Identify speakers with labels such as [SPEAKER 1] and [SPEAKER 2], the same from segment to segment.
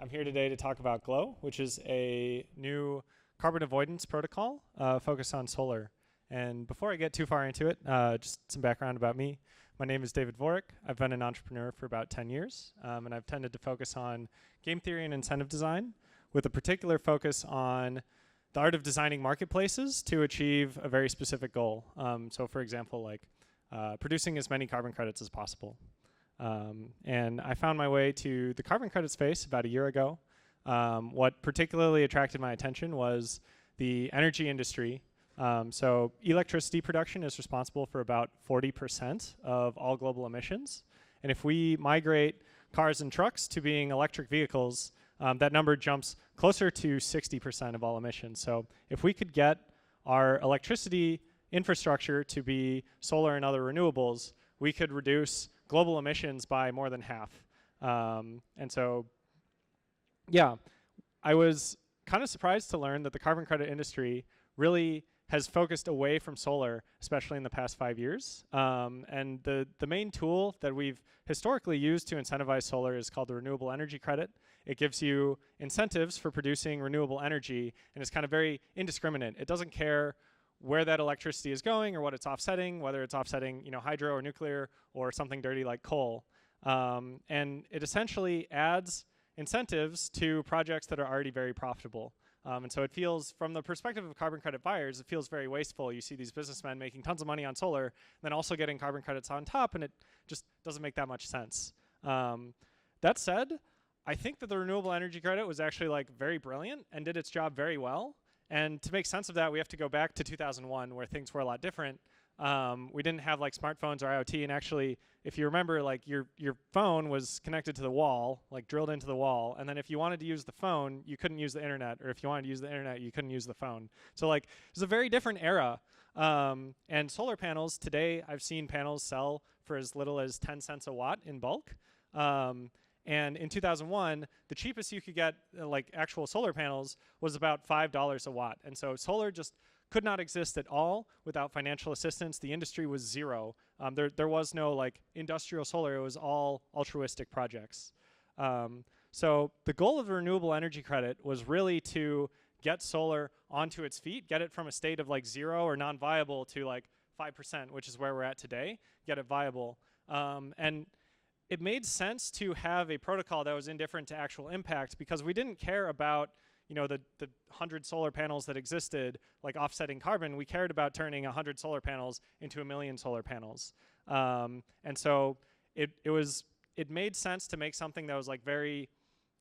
[SPEAKER 1] I'm here today to talk about GLOW, which is a new carbon avoidance protocol focused on solar. And before I get too far into it, just some background about me. My name is David Vorick. I've been an entrepreneur for about 10 years, and I've tended to focus on game theory and incentive design with a particular focus on the art of designing marketplaces to achieve a very specific goal. So for example, like producing as many carbon credits as possible. And I found my way to the carbon credit space about a year ago. What particularly attracted my attention was the energy industry. So electricity production is responsible for about 40% of all global emissions. And if we migrate cars and trucks to being electric vehicles, that number jumps closer to 60% of all emissions. So if we could get our electricity infrastructure to be solar and other renewables, we could reduce global emissions by more than half. And so, yeah, I was kind of surprised to learn that the carbon credit industry really has focused away from solar, especially in the past 5 years. And the main tool that we've historically used to incentivize solar is called the renewable energy credit. It gives you incentives for producing renewable energy, and it's kind of very indiscriminate. It doesn't care where that electricity is going or what it's offsetting, whether it's offsetting, you know, hydro or nuclear or something dirty like coal. And it essentially adds incentives to projects that are already very profitable. And so it feels, from the perspective of carbon credit buyers, it feels very wasteful. You see these businessmen making tons of money on solar, and then also getting carbon credits on top, and it just doesn't make that much sense. That said, I think that the renewable energy credit was actually like very brilliant and did its job very well. And to make sense of that, we have to go back to 2001, where things were a lot different. We didn't have like smartphones or IoT, and actually, if you remember, like your phone was connected to the wall, like drilled into the wall, and then if you wanted to use the phone, you couldn't use the internet, or if you wanted to use the internet, you couldn't use the phone. So like, it's a very different era. And solar panels, today I've seen panels sell for as little as 10 cents a watt in bulk. And in 2001, the cheapest you could get like actual solar panels was about $5 a watt. And so solar just could not exist at all without financial assistance. The industry was zero. There was no like industrial solar. It was all altruistic projects. So the goal of the renewable energy credit was really to get solar onto its feet, get it from a state of like 0 or non-viable to like 5%, which is where we're at today, get it viable. And it made sense to have a protocol that was indifferent to actual impact, because we didn't care about, you know, the 100 solar panels that existed, like offsetting carbon. We cared about turning 100 solar panels into 1 million solar panels. And so it made sense to make something that was like very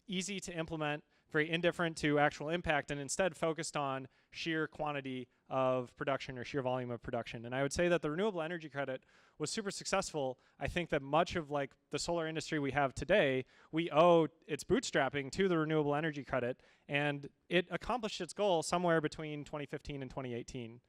[SPEAKER 1] easy to implement, very indifferent to actual impact, and instead focused on sheer quantity of production or sheer volume of production. And I would say that the renewable energy credit was super successful. I think that much of like the solar industry we have today, we owe its bootstrapping to the renewable energy credit, and it accomplished its goal somewhere between 2015 and 2018.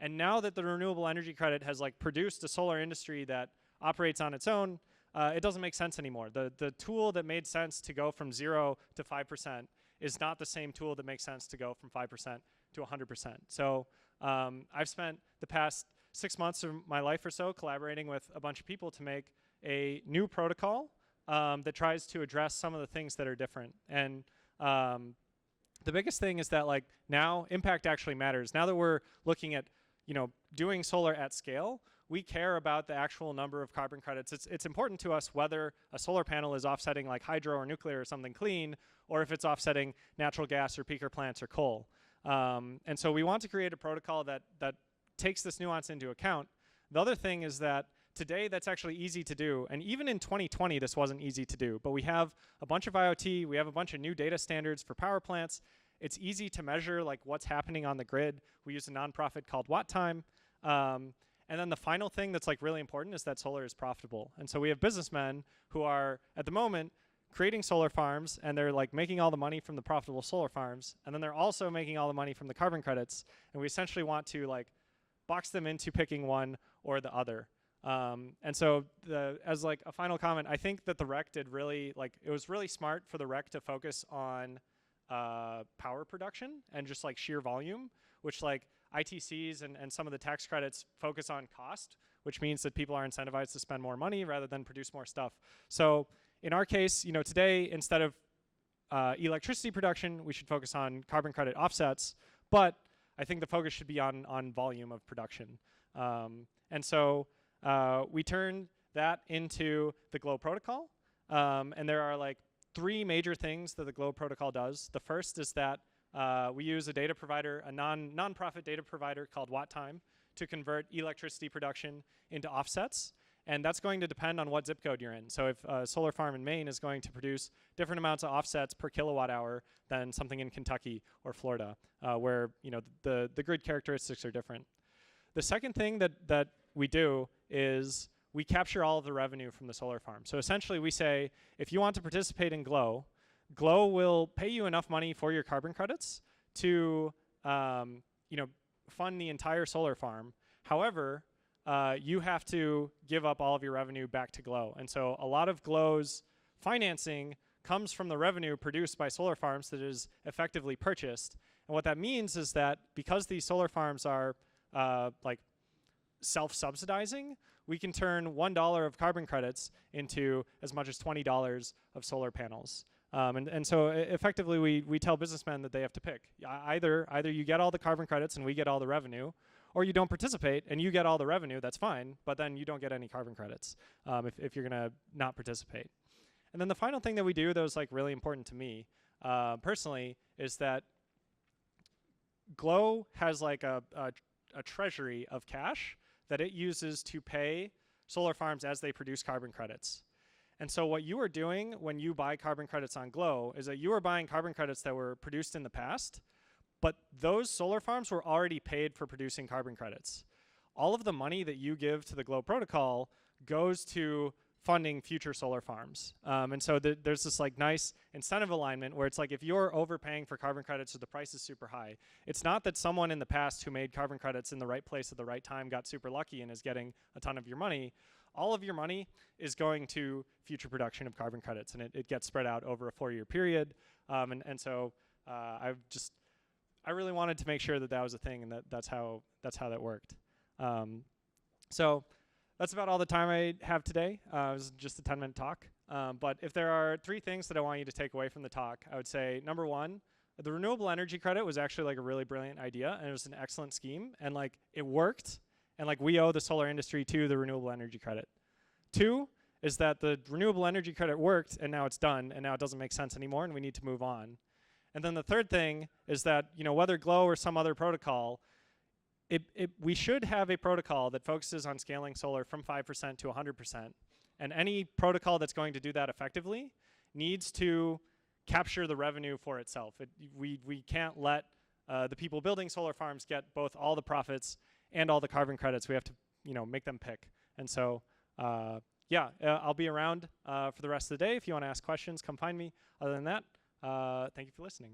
[SPEAKER 1] And now that the renewable energy credit has like produced a solar industry that operates on its own, it doesn't make sense anymore. The tool that made sense to go from 0 to 5% is not the same tool that makes sense to go from 5% to 100%. So I've spent the past 6 months of my life or so collaborating with a bunch of people to make a new protocol that tries to address some of the things that are different. And the biggest thing is that like now impact actually matters. Now that we're looking at, you know, doing solar at scale, we care about the actual number of carbon credits. It's important to us whether a solar panel is offsetting like hydro or nuclear or something clean, or if it's offsetting natural gas or peaker plants or coal. And so we want to create a protocol that takes this nuance into account. The other thing is that today that's actually easy to do, and even in 2020 this wasn't easy to do, but we have a bunch of IoT, we have a bunch of new data standards for power plants. It's easy to measure like what's happening on the grid. We use a nonprofit called Watt Time. And then the final thing that's like really important is that solar is profitable. And so we have businessmen who are at the moment creating solar farms, and they're like making all the money from the profitable solar farms, and then they're also making all the money from the carbon credits. And we essentially want to like box them into picking one or the other. And so as like a final comment, I think that the REC did really, like, it was really smart for the REC to focus on power production and just like sheer volume, which like ITCs and some of the tax credits focus on cost, which means that people are incentivized to spend more money rather than produce more stuff. So in our case, you know, today, instead of electricity production, we should focus on carbon credit offsets, but I think the focus should be on volume of production. And so we turn that into the GLOW protocol, and there are like 3 major things that the GLOW protocol does. The first is that we use a data provider, a non-profit data provider called WattTime, to convert electricity production into offsets. And that's going to depend on what zip code you're in. So if a solar farm in Maine is going to produce different amounts of offsets per kilowatt hour than something in Kentucky or Florida, where the grid characteristics are different. The second thing that we do is we capture all of the revenue from the solar farm. So essentially we say, if you want to participate in GLOW, GLOW will pay you enough money for your carbon credits to fund the entire solar farm. However, you have to give up all of your revenue back to GLOW. And so a lot of GLOW's financing comes from the revenue produced by solar farms that is effectively purchased. And what that means is that because these solar farms are like self-subsidizing, we can turn $1 of carbon credits into as much as $20 of solar panels. And so effectively we tell businessmen that they have to pick. Either you get all the carbon credits and we get all the revenue, or you don't participate and you get all the revenue, that's fine, but then you don't get any carbon credits if you're gonna not participate. And then the final thing that we do that was like really important to me personally is that GLOW has like a treasury of cash that it uses to pay solar farms as they produce carbon credits. And so what you are doing when you buy carbon credits on GLOW is that you are buying carbon credits that were produced in the past, but those solar farms were already paid for producing carbon credits. All of the money that you give to the GLOW protocol goes to funding future solar farms. And so there's this like nice incentive alignment where it's like if you're overpaying for carbon credits or the price is super high, it's not that someone in the past who made carbon credits in the right place at the right time got super lucky and is getting a ton of your money. All of your money is going to future production of carbon credits, and it gets spread out over a 4-year period. And so I really wanted to make sure that that was a thing and that's how that worked. So that's about all the time I have today. It was just a 10-minute talk. But if there are 3 things that I want you to take away from the talk, I would say, number 1, the renewable energy credit was actually like a really brilliant idea, and it was an excellent scheme, and like it worked, and like we owe the solar industry to the renewable energy credit. 2 is that the renewable energy credit worked, and now it's done, and now it doesn't make sense anymore, and we need to move on. And then the third thing is that whether GLOW or some other protocol, we should have a protocol that focuses on scaling solar from 5% to 100%. And any protocol that's going to do that effectively needs to capture the revenue for itself. We can't let the people building solar farms get both all the profits and all the carbon credits. We have to make them pick. And so yeah, I'll be around for the rest of the day. If you want to ask questions, come find me. Other than that, thank you for listening.